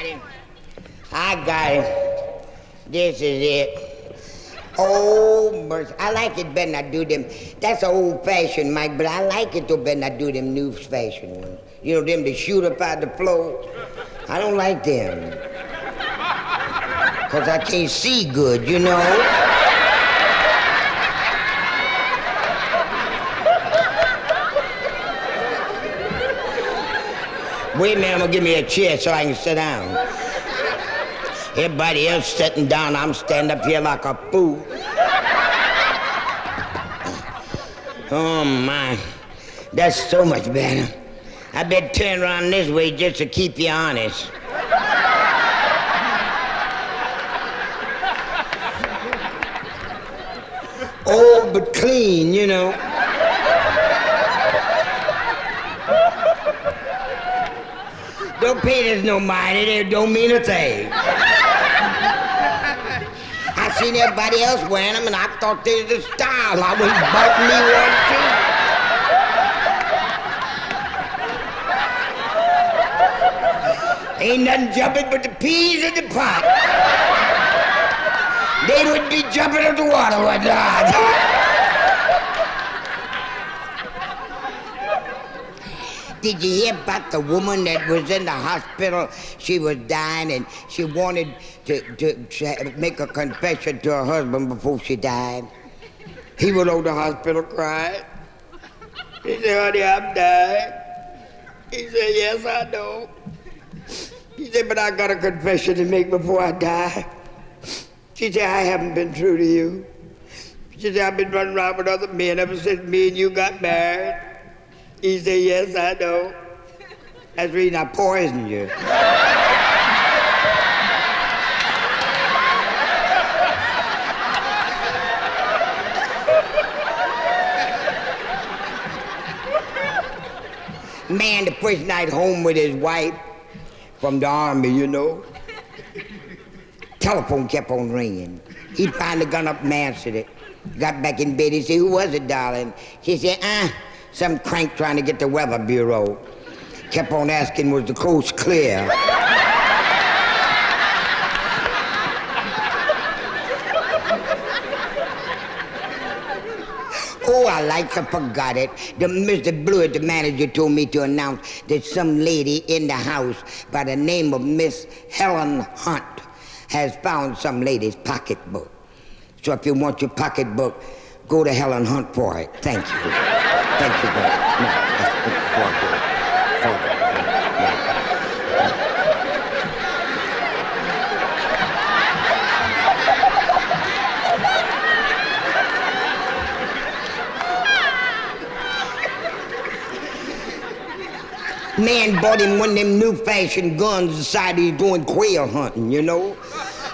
got it. I got it. This is it. Oh, mercy. I like it better than I do them. That's an old-fashioned mic, but I like it though better than I do them new-fashioned ones. You know, them that shoot up out the floor. I don't like them. Because I can't see good, you know? Wait a minute, I'm gonna give me a chair so I can sit down. Everybody else sitting down, I'm standing up here like a fool. Oh my, that's so much better. I better turn around this way just to keep you honest. Old but clean, you know. Don't pay this no mind, it don't mean a thing. I seen everybody else wearing them and I thought they was a style. I was bought me one too. Ain't nothing jumping but the peas in the pot. They would be jumping if the water was hot. Did you hear about the woman that was in the hospital? She was dying and she wanted to make a confession to her husband before she died. He went over to the hospital crying. He said, honey, I'm dying. He said, yes, I know. He said, but I got a confession to make before I die. She said, I haven't been true to you. She said, I've been running around with other men ever since me and you got married. He said, yes, I know. That's the reason I poisoned you. Man, the first night home with his wife from the army, you know. Telephone kept on ringing. He finally got up and answered it. Got back in bed, he said, who was it, darling? She said, some crank trying to get the weather bureau. Kept on asking, was the coast clear? Oh, I like to forgot it. The Mr. Blewett, the manager, told me to announce that some lady in the house by the name of Miss Helen Hunt has found some lady's pocketbook. So if you want your pocketbook, go to Helen Hunt for it. Thank you. Thank you very much. No, Man bought him one of them new-fashioned guns, decided he's going quail hunting, you know?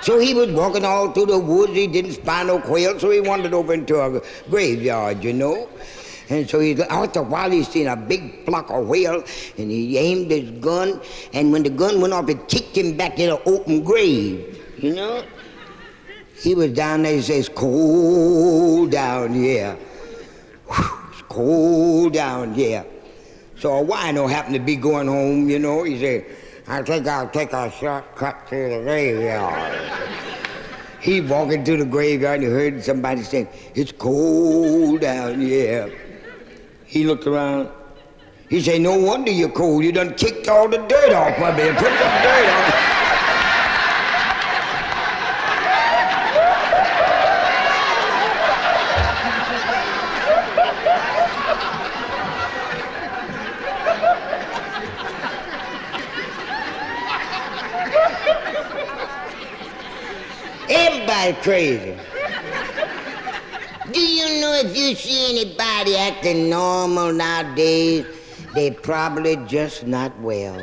So he was walking all through the woods, he didn't find no quail, so he wandered over into a graveyard, you know? And so after a while he seen a big flock of whale, and he aimed his gun, and when the gun went off, it kicked him back in an open grave, you know? He was down there, he says, cold down here. Whew, it's cold down here. So a wino happened to be going home, you know. He said, I think I'll take a shortcut through the graveyard. He walking through the graveyard and he heard somebody saying, it's cold down here. He looked around. He said, no wonder you're cold. You done kicked all the dirt off of me and put some dirt on. Everybody crazy. Do you know if you see anybody acting normal nowadays, they probably just not well.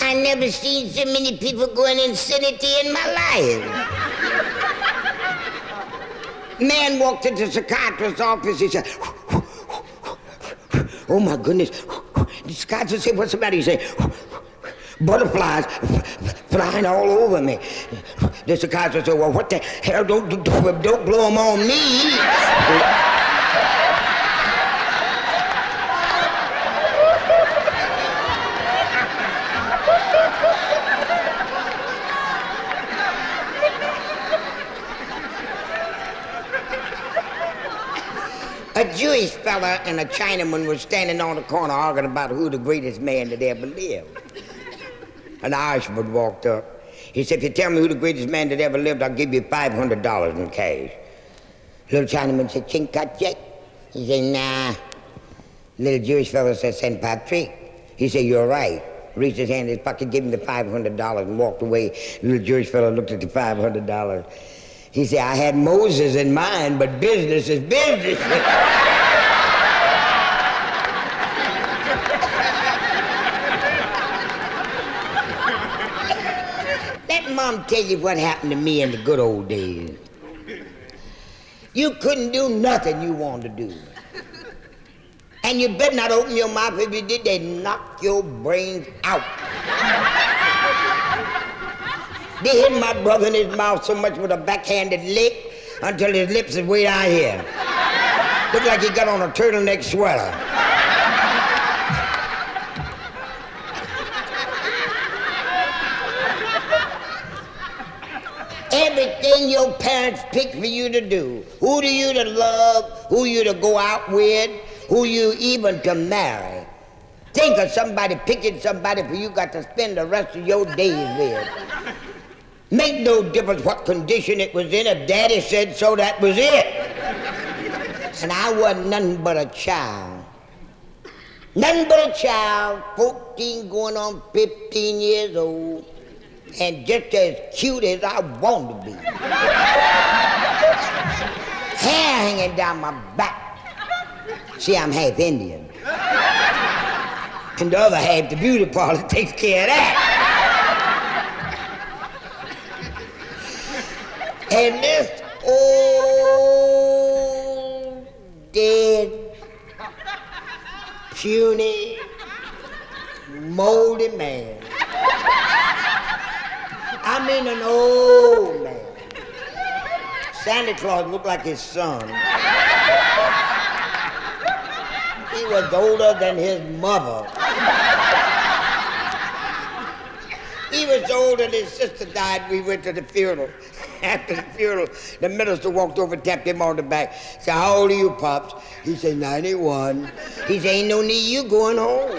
I never seen so many people go in insanity in my life. Man walked into the psychiatrist's office, he said, oh my goodness. The psychiatrist said, what's the matter? He said, butterflies flying all over me. The psychiatrist said, well, what the hell, don't blow them on me. A Jewish fella and a Chinaman were standing on the corner arguing about who the greatest man that ever lived. An Irishman walked up. He said, if you tell me who the greatest man that ever lived, I'll give you $500 in cash. Little Chinaman said, chink cut check. He said, nah. Little Jewish fella said, St. Patrick. He said, you're right. Reached his hand in his pocket, gave him the $500 and walked away. Little Jewish fella looked at the $500. He said, I had Moses in mind, but business is business. Let Mom tell you what happened to me in the good old days. You couldn't do nothing you wanted to do. And you better not open your mouth. If you did, they'd knock your brains out. They hit my brother in his mouth so much with a backhanded lick until his lips is way out here. Looked like he got on a turtleneck sweater. Everything your parents picked for you to do, who do you to love, who you to go out with, who you even to marry. Think of somebody picking somebody for you got to spend the rest of your days with. Make no difference what condition it was in. If Daddy said so, that was it. And I wasn't nothing but a child. Nothing but a child, 14 going on 15 years old, and just as cute as I wanted to be. Hair hanging down my back. See, I'm half Indian. And the other half, the beauty parlor, takes care of that. And this old, dead, puny, moldy man. I mean an old man. Santa Claus looked like his son. He was older than his mother. He was older than his sister died. We went to the funeral. After the funeral, the minister walked over and tapped him on the back. Said, how old are you, Pops? He said, 91. He said, ain't no need you going home.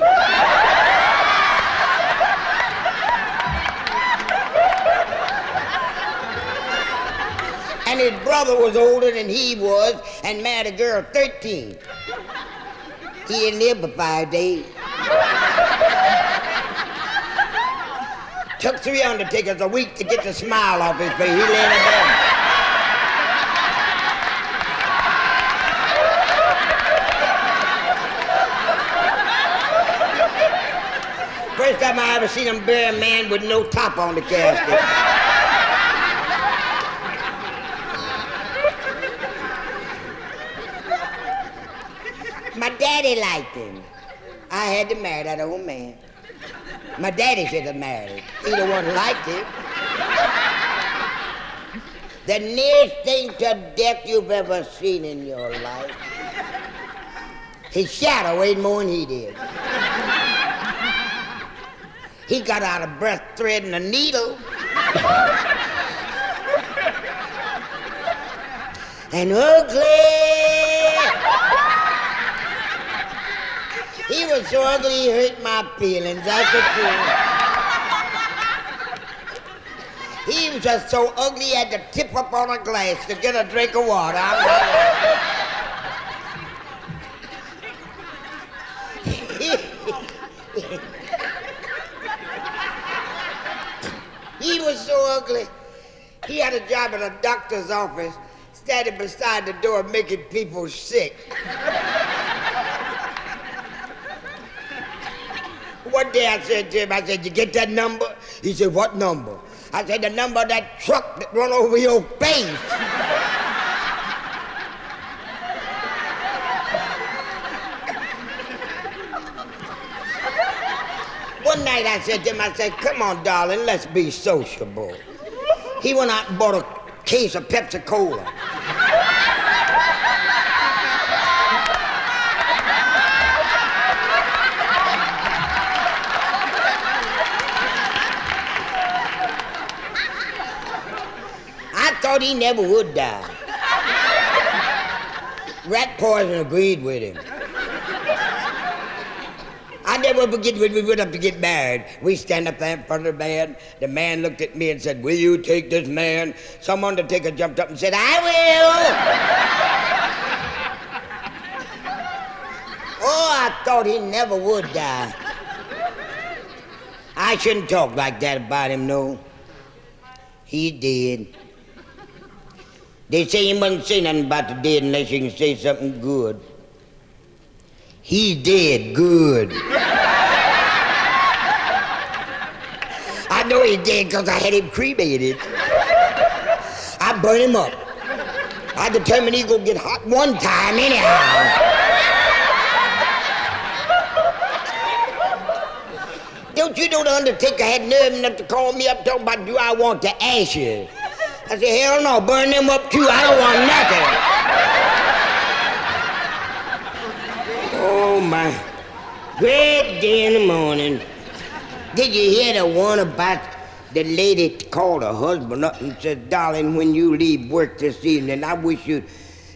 And his brother was older than he was and married a girl 13. He didn't live for 5 days. Took 3 undertakers a week to get the smile off his face. He laid it down. First time I ever seen him bury a man with no top on the casket. My daddy liked him. I had to marry that old man. My daddy should have married. He the one who liked him. The nearest thing to death you've ever seen in your life. His shadow weighed more than he did. He got out of breath threading a needle. And ugly. He was so ugly he hurt my feelings, that's the truth. He was just so ugly he had to tip up on a glass to get a drink of water. He was so ugly, he had a job at a doctor's office, standing beside the door making people sick. One day I said to him, I said, you get that number? He said, what number? I said, the number of that truck that run over your face. One night I said to him, I said, come on, darling, let's be sociable. He went out and bought a case of Pepsi-Cola. I thought he never would die. Rat poison agreed with him. I never forget when we went up to get married. We stand up there in front of the man. The man looked at me and said, "Will you take this man?" Some undertaker jumped up and said, "I will." Oh, I thought he never would die. I shouldn't talk like that about him, no. He did. They say you mustn't say nothing about the dead unless you can say something good. He did good. I know he did because I had him cremated. I burned him up. I determined he'd go get hot one time anyhow. Don't you know the undertaker had nerve enough to call me up talking about, do I want the ashes? I said, hell no, burn them up too. I don't want nothing. Oh my, great day in the morning. Did you hear the one about the lady called her husband up and said, "Darling, when you leave work this evening, I wish you'd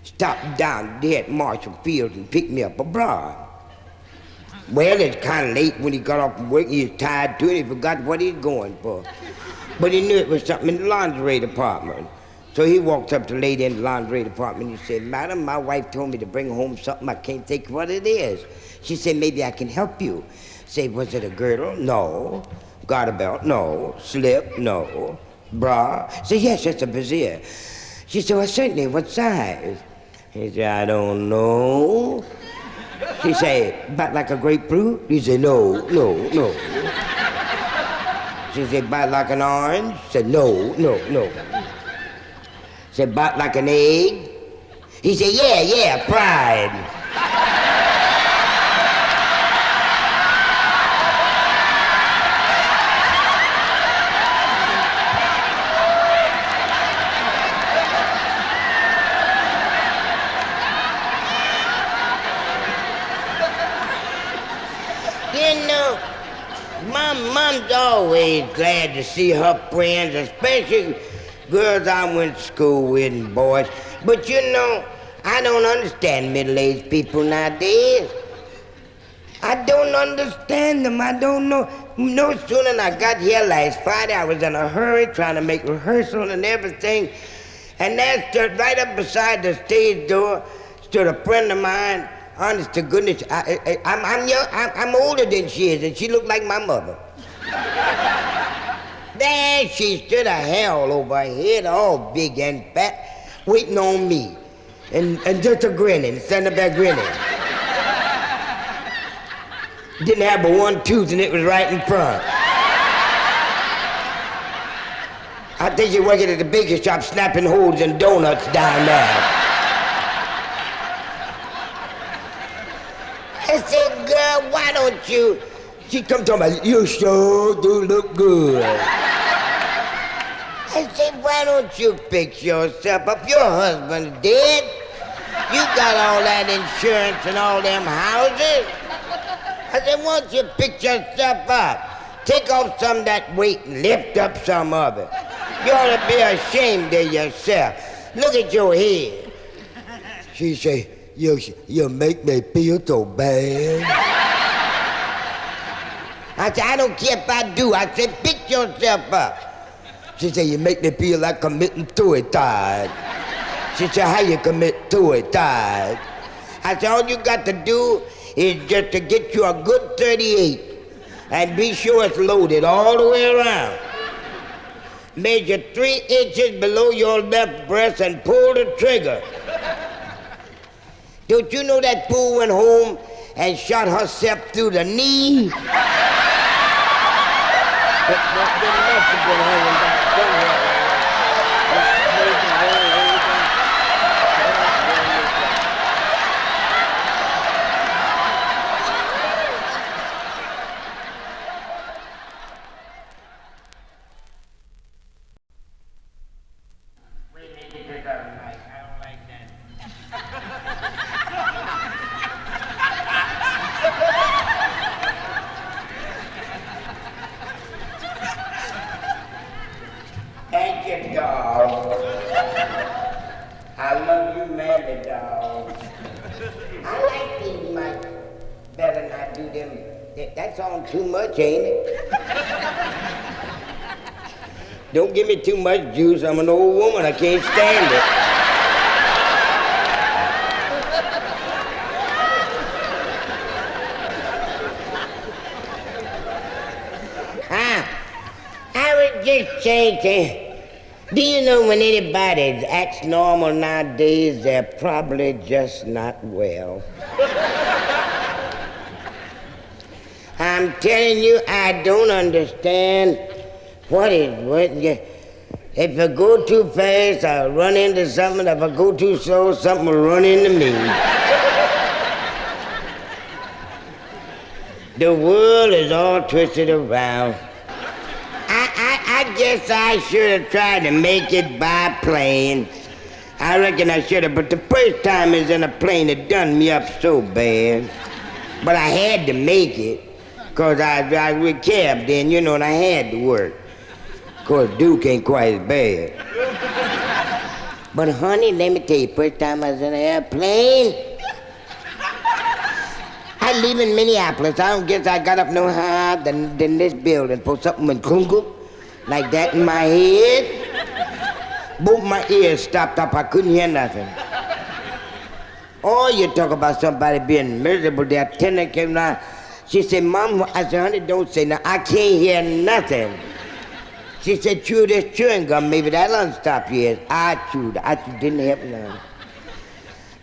stop down there at Marshall Field and pick me up a bra." Well, it's kind of late when he got off from work. He was tired too, and he forgot what he was going for. But he knew it was something in the lingerie department. So he walked up to the lady in the lingerie department and he said, "Madam, my wife told me to bring home something. I can't think what it is." She said, "Maybe I can help you." Say, "Was it a girdle?" "No." "Garter belt?" "No." "Slip?" "No." "Bra?" Say, "Yes, it's a brassiere." She said, "Well, certainly. What size?" He said, "I don't know." She said, "About like a grapefruit?" He said, "No." She said, "About like an orange?" He said, No. Said, "About like an egg?" He said, Yeah, fried." You know, Mom's always glad to see her friends, especially girls I went to school with and boys. But you know, I don't understand middle-aged people nowadays. I don't understand them. I don't know. No sooner than I got here last Friday, I was in a hurry trying to make rehearsal and everything. And there stood right up beside the stage door, stood a friend of mine. Honest to goodness, I'm older than she is, and she looked like my mother. There she stood a hell over her head, all big and fat, waiting on me. And just a grinning, standing up there grinning. Didn't have but one tooth, and it was right in front. I think she's working at the bakery shop snapping holes in donuts down there. I said, "Girl, why don't you?" She come to me, "You sure do look good." I said, "Why don't you fix yourself up? Your husband's dead. You got all that insurance and all them houses." I said, "Why don't you pick yourself up? Take off some of that weight and lift up some of it. You ought to be ashamed of yourself. Look at your head." She said, You make me feel so bad." I said, "I don't care if I do." I said, "Pick yourself up." She said, "You make me feel like committing suicide." She said, "How you commit suicide?" I said, "All you got to do is just to get you a good 38 and be sure it's loaded all the way around. Measure 3 inches below your left breast and pull the trigger. Don't you know that fool went home and shot herself through the knee?" you Mabley dog. I like these mice. Better not do them. That's on too much, ain't it? Don't give me too much juice. I'm an old woman. I can't stand it. I was just saying, do you know when anybody acts normal nowadays, they're probably just not well. I'm telling you, I don't understand what. If I go too fast, I'll run into something. If I go too slow, something will run into me. The world is all twisted around. I guess I should have tried to make it by plane. I reckon I should have, but the first time I was in a plane, it done me up so bad. But I had to make it, because I was cab then, you know, and I had to work. Of course, Duke ain't quite as bad. But honey, let me tell you, first time I was in an airplane, I live in Minneapolis. I don't guess I got up no higher than this building for something went klungle like that in my head. Both my ears stopped up. I couldn't hear nothing. Oh, you talk about somebody being miserable. The attendant came down. She said, Mom, I said, honey, don't say nothing. I can't hear nothing. She said, chew this chewing gum. Maybe that'll unstop your ears. I chewed. Didn't help none.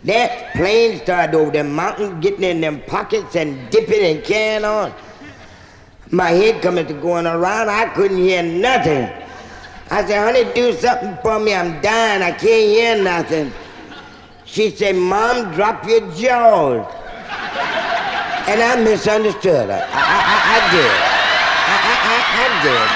That plane started over them mountains, getting in them pockets and dipping and carrying on. My head coming to going around, I couldn't hear nothing. I said, honey, do something for me, I'm dying, I can't hear nothing. She said, Mom, drop your jaws. And I misunderstood her. I did. I did.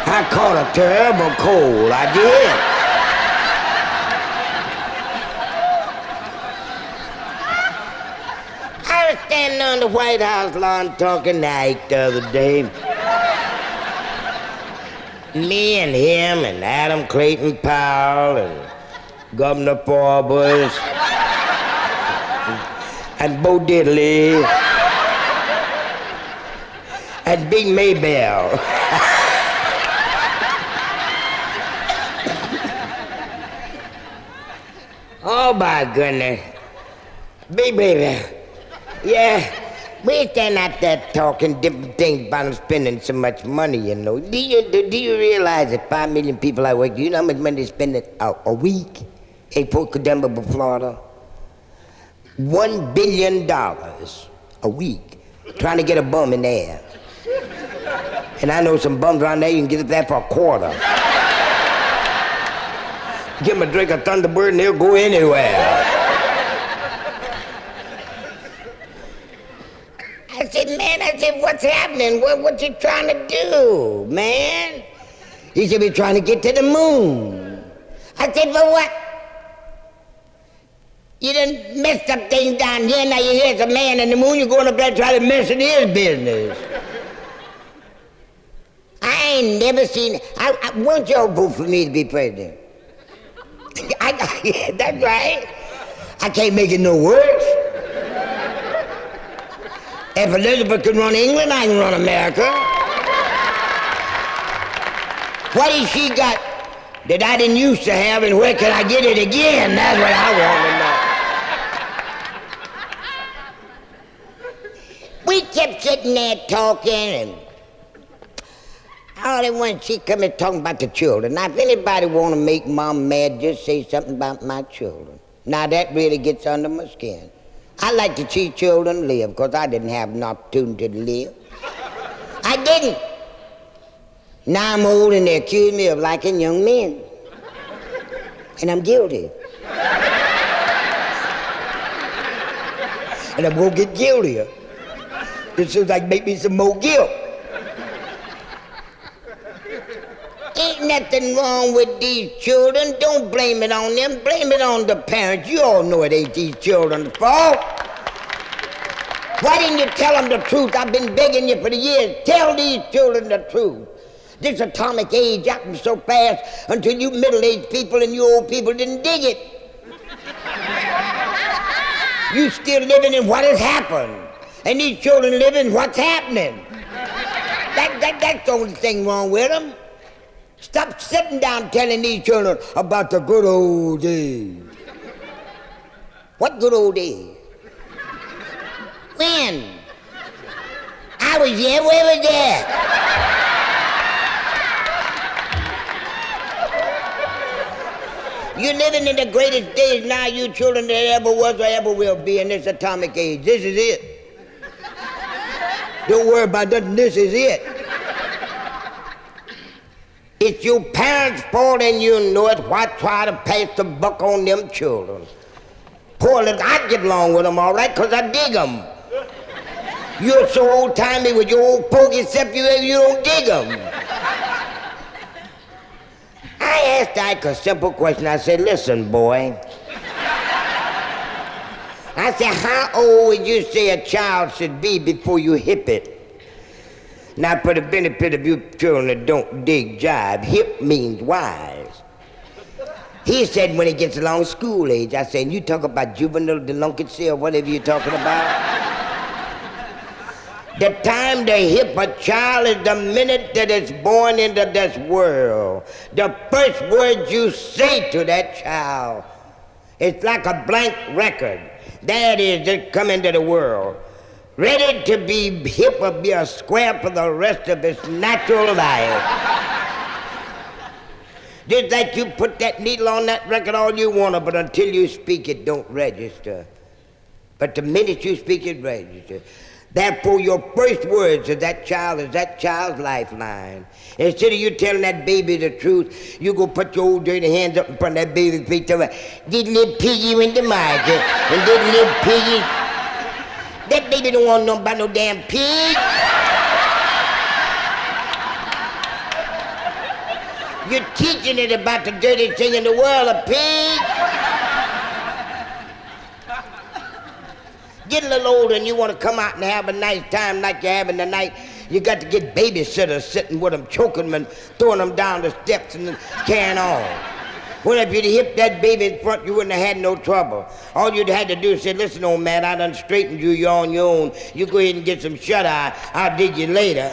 I caught a terrible cold, I did. I was standing on the White House lawn talking to Ike the other day. Me and him and Adam Clayton Powell and Governor Forbes and Bo Diddley and Big Maybell. Oh my goodness. Big baby. Yeah, we stand out there talking different things about them spending so much money, you know. Do you realize that 5 million people I work, do you know how much money they spend a week in Port Columbia, Florida? $1 billion a week trying to get a bum in there. And I know some bums around there, you can get it there for a quarter. Give them a drink of Thunderbird and they'll go anywhere. I said, what's happening? What you trying to do, man? He said, we're trying to get to the moon. I said, for what? You done messed up things down here, now you hear some man in the moon, you're going up there trying to mess in his business. I ain't never seen, won't y'all vote for me to be president? That's right. I can't make it no worse. If Elizabeth can run England, I can run America. What has she got that I didn't used to have, and where can I get it again? That's what I want to know. We kept sitting there talking, and all at once she come and talking about the children. Now, if anybody want to make Mom mad, just say something about my children. Now, that really gets under my skin. I like to see children live, because I didn't have an opportunity to live. I didn't. Now I'm old and they accuse me of liking young men. And I'm guilty. And I'm gonna get guiltier. As soon as I make me some more guilt. Ain't nothing wrong with these children. Don't blame it on them. Blame it on the parents. You all know it ain't these children's fault. Why didn't you tell them the truth? I've been begging you for the years. Tell these children the truth. This atomic age happened so fast until you middle-aged people and you old people didn't dig it. You still living in what has happened. And these children living what's happening. That's the only thing wrong with them. Stop sitting down telling these children about the good old days. What good old days? When? I was there, where was that? You're living in the greatest days now, you children, that ever was or ever will be in this atomic age. This is it. Don't worry about nothing, this is it. It's your parents' fault and you know it. Why try to pass the buck on them children? Poor little, I get along with them all right, because I dig them. You're so old-timey with your old folks, except you don't dig them. I asked Ike a simple question. I said, listen, boy. I said, how old would you say a child should be before you hip it? Now, for the benefit of you children that don't dig jive, hip means wise. He said when he gets along school age. I said, you talk about juvenile delinquency or whatever you're talking about? The time to hip a child is the minute that it's born into this world. The first word you say to that child, it's like a blank record. There it is, just come into the world. Ready to be hip or be a square for the rest of its natural life. Just like you put that needle on that record all you want to, but until you speak it don't register. But the minute you speak it registers. Therefore, your first words to that child is that child's lifeline. Instead of you telling that baby the truth, you go put your old dirty hands up in front of that baby's face and say, this little piggy went to market, and this little piggy, that baby don't want to know about no damn pig. You're teaching it about the dirtiest thing in the world, a pig. Get a little older and you want to come out and have a nice time like you're having tonight, you got to get babysitters sitting with them, choking them and throwing them down the steps and carrying on. Well, if you'd hit that baby in front, you wouldn't have had no trouble. All you'd had to do is say, listen, old man, I done straightened you, you're on your own. You go ahead and get some shut-eye, I'll dig you later.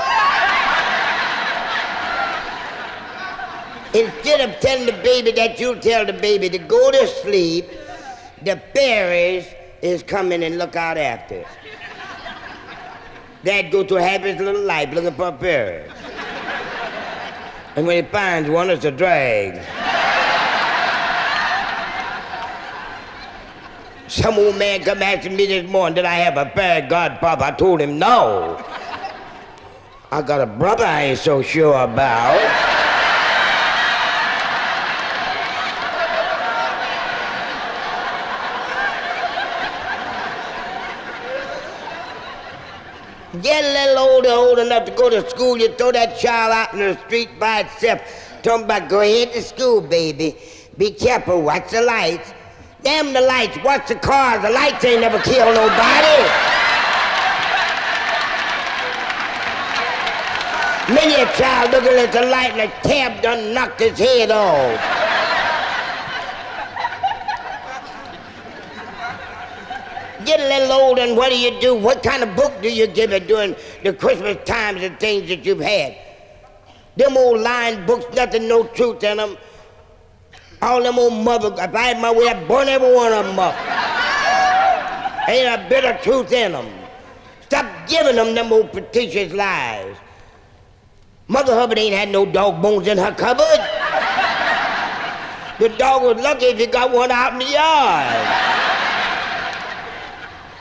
Instead of telling the baby that, you'll tell the baby to go to sleep, the fairies is coming and look out after it. Dad go to have his little life looking for a fairy. And when he finds one, it's a drag. Some old man come asking me this morning, did I have a fairy godfather? I told him no. I got a brother I ain't so sure about. Get a little older, old enough to go to school, you throw that child out in the street by itself. Tell him about, go ahead to school, baby. Be careful, watch the lights. Damn the lights, watch the cars. The lights ain't never killed nobody. Many a child looking at the light and a cab done knocked his head off. Get a little older and what do? What kind of book do you give it during the Christmas times and things that you've had? Them old line books, nothing, no truth in them. All them old mother, if I had my way, I'd burn every one of them up. Ain't a bit of truth in them. Stop giving them old fictitious lies. Mother Hubbard ain't had no dog bones in her cupboard. The dog was lucky if he got one out in the yard.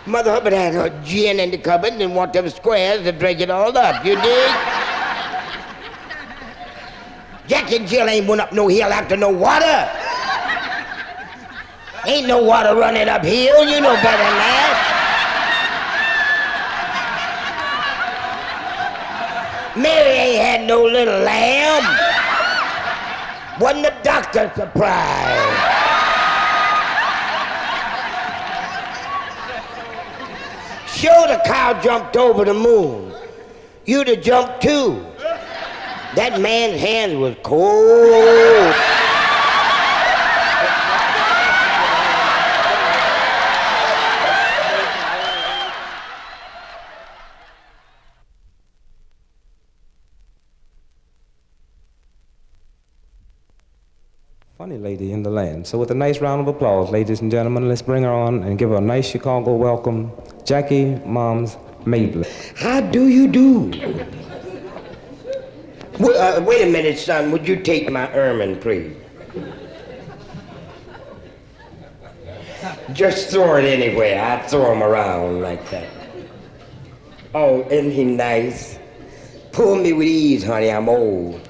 Mother Hubbard had her gin in the cupboard and didn't want them squares to drink it all up, you dig? Jack and Jill ain't went up no hill after no water. Ain't no water running uphill, you know better than that. Mary ain't had no little lamb. Wasn't the doctor surprised? Sure, the cow jumped over the moon. You'd have jumped too. That man's hand was cold. Funny lady in the land. So with a nice round of applause, ladies and gentlemen, let's bring her on and give her a nice Chicago welcome, Jackie Moms Mabley. How do you do? Wait a minute, son. Would you take my ermine, please? Just throw it anywhere. I throw them around like that. Oh, isn't he nice? Pull me with ease, honey. I'm old.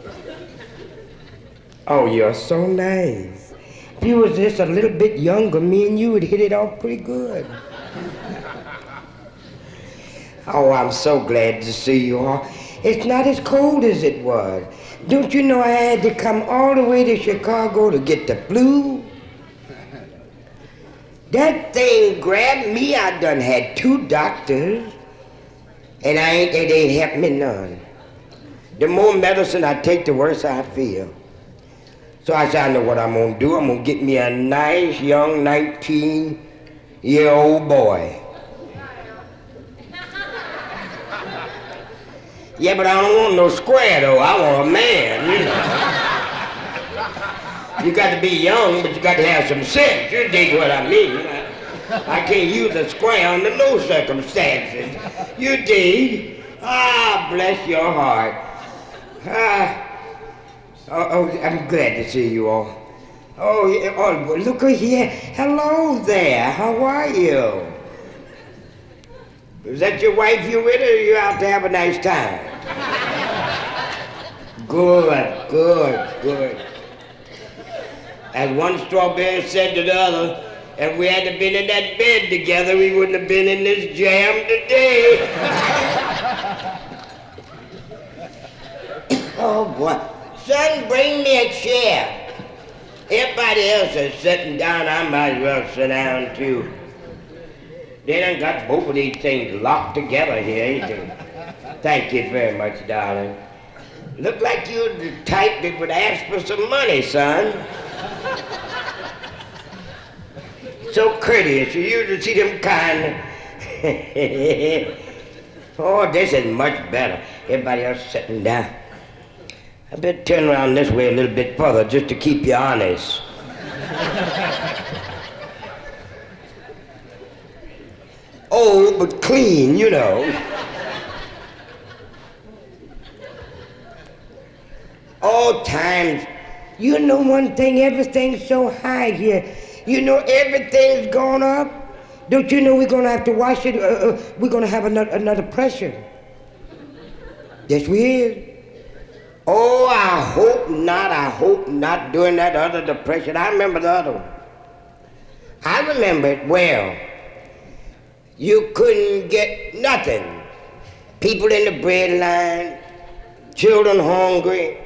Oh, you're so nice. If you was just a little bit younger, me and you would hit it off pretty good. Oh, I'm so glad to see you all. It's not as cold as it was. Don't you know I had to come all the way to Chicago to get the flu? That thing grabbed me. I done had 2 doctors, and it ain't helped me none. The more medicine I take, the worse I feel. So I said, I know what I'm gonna do. I'm gonna get me a nice young 19-year-old boy. Yeah, but I don't want no square though. I want a man, you know. You got to be young, but you got to have some sense. You dig what I mean? I can't use a square under no circumstances. You dig? Ah, bless your heart. I'm glad to see you all. Oh, look here. Hello there. How are you? Is that your wife you with, or are you out to have a nice time? Good. As one strawberry said to the other, if we hadn't been in that bed together, we wouldn't have been in this jam today. Oh, boy. Son, bring me a chair. Everybody else is sitting down. I might as well sit down, too. They done got both of these things locked together here, ain't they? Thank you very much, darling. Look like you're the type that would ask for some money, son. So courteous. You usually see them kind. Oh, this is much better. Everybody else sitting down. I better turn around this way a little bit further just to keep you honest. Old but clean, you know. All times. You know one thing, everything's so high here. You know everything's gone up. Don't you know we're gonna have to wash it? We're gonna have another pressure. Yes, we is. Oh, I hope not during that other depression. I remember the other one. I remember it well. You couldn't get nothing. People in the bread line, children hungry.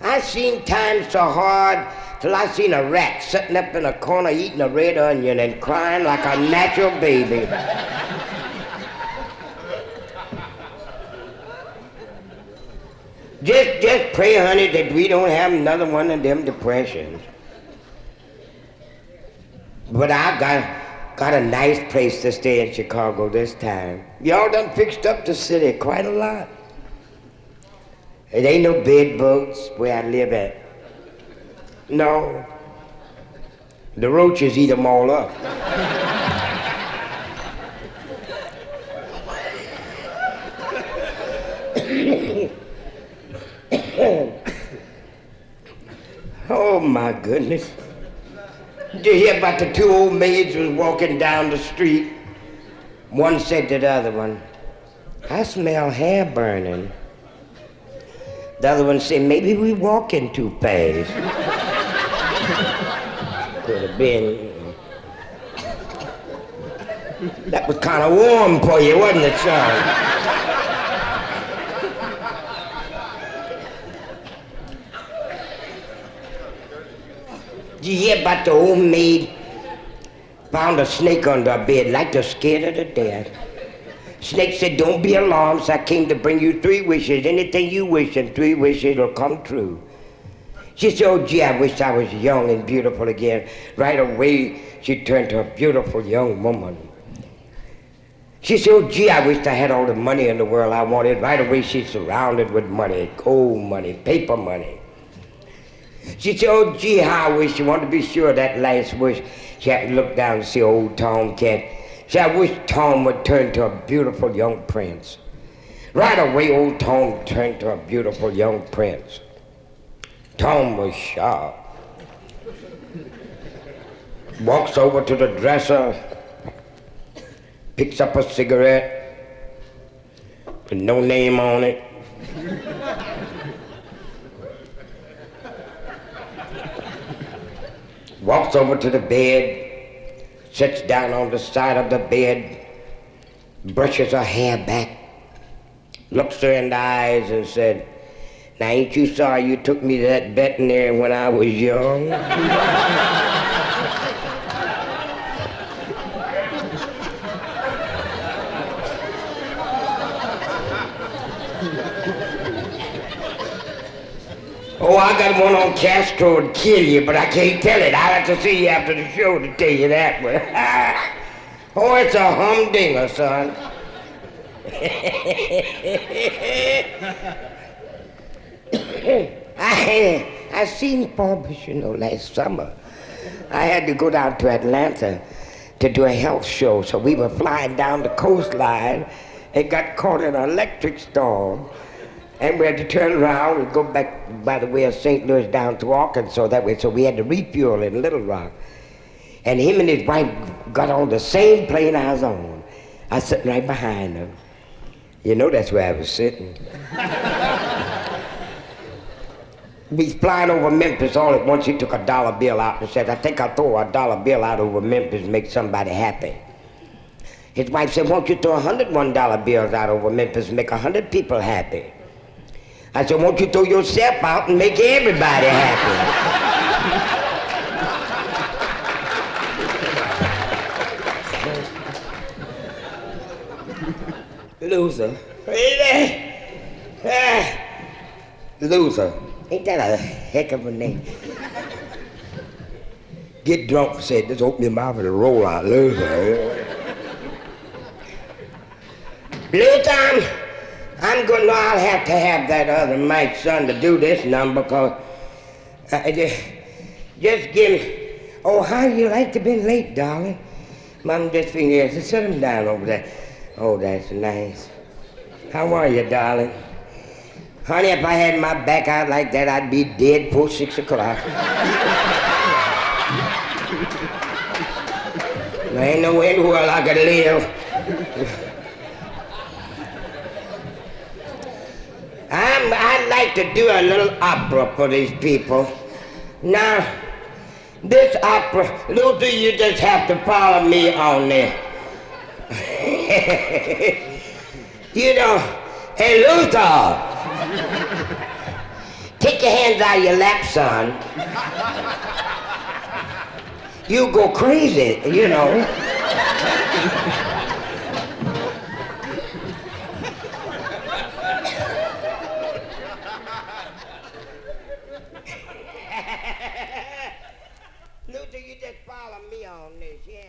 I seen times so hard till I seen a rat sitting up in a corner eating a red onion and crying like a natural baby. Just pray, honey, that we don't have another one of them depressions. But I got a nice place to stay in Chicago this time. Y'all done fixed up the city quite a lot. It ain't no bed bugs where I live at. No. The roaches eat them all up. Oh my goodness. Did you hear about the 2 old maids was walking down the street? One said to the other one, I smell hair burning. The other one said, maybe we walking too fast. Could have been. That was kind of warm for you, wasn't it, son? Did you hear about the old maid? Found a snake under her bed, like her scared her to death. Snake said, don't be alarmed, so I came to bring you 3 wishes. Anything you wish, and 3 wishes will come true. She said, oh gee, I wish I was young and beautiful again. Right away, she turned to a beautiful young woman. She said, oh gee, I wish I had all the money in the world I wanted. Right away, she's surrounded with money, gold money, paper money. She said, oh gee, how I wish. She wanted to be sure of that last wish. She happened to look down and see old Tom Cat. She said, I wish Tom would turn to a beautiful young prince. Right away, old Tom turned to a beautiful young prince. Tom was sharp. Walks over to the dresser, picks up a cigarette with no name on it. Walks over to the bed, sits down on the side of the bed, brushes her hair back, looks her in the eyes and said, now ain't you sorry you took me to that veterinary when I was young? Oh, I got one on Castro to kill you, but I can't tell it. I'll have to see you after the show to tell you that one. Oh, it's a humdinger, son. I seen Forbes, last summer. I had to go down to Atlanta to do a health show, so we were flying down the coastline and got caught in an electric storm. And we had to turn around and go back by the way of St. Louis down to Arkansas that way, so we had to refuel in Little Rock. And him and his wife got on the same plane I was on. I was sitting right behind them. That's where I was sitting. We was flying over Memphis all at once. He took a dollar bill out and said, I think I'll throw a dollar bill out over Memphis and make somebody happy. His wife said, won't you throw 100 $1 bills out over Memphis and make 100 people happy? I said, won't you throw yourself out and make everybody happy? Loser. Loser. Ain't that a heck of a name? Get drunk, said, just open your mouth and roll out. Loser. Blue time. I'll have to have that other Mike's son to do this number, because just give me, oh, how you like to be late, darling? Mom just finished, just sit him down over there. Oh, that's nice. How are you, darling? Honey, if I had my back out like that, I'd be dead before 6 o'clock. There ain't no way in the world I could live. I'd like to do a little opera for these people. Now, this opera, Luther, you just have to follow me on this. Hey, Luther, take your hands out of your lap, son. You go crazy, Luther, you just follow me on this, yeah.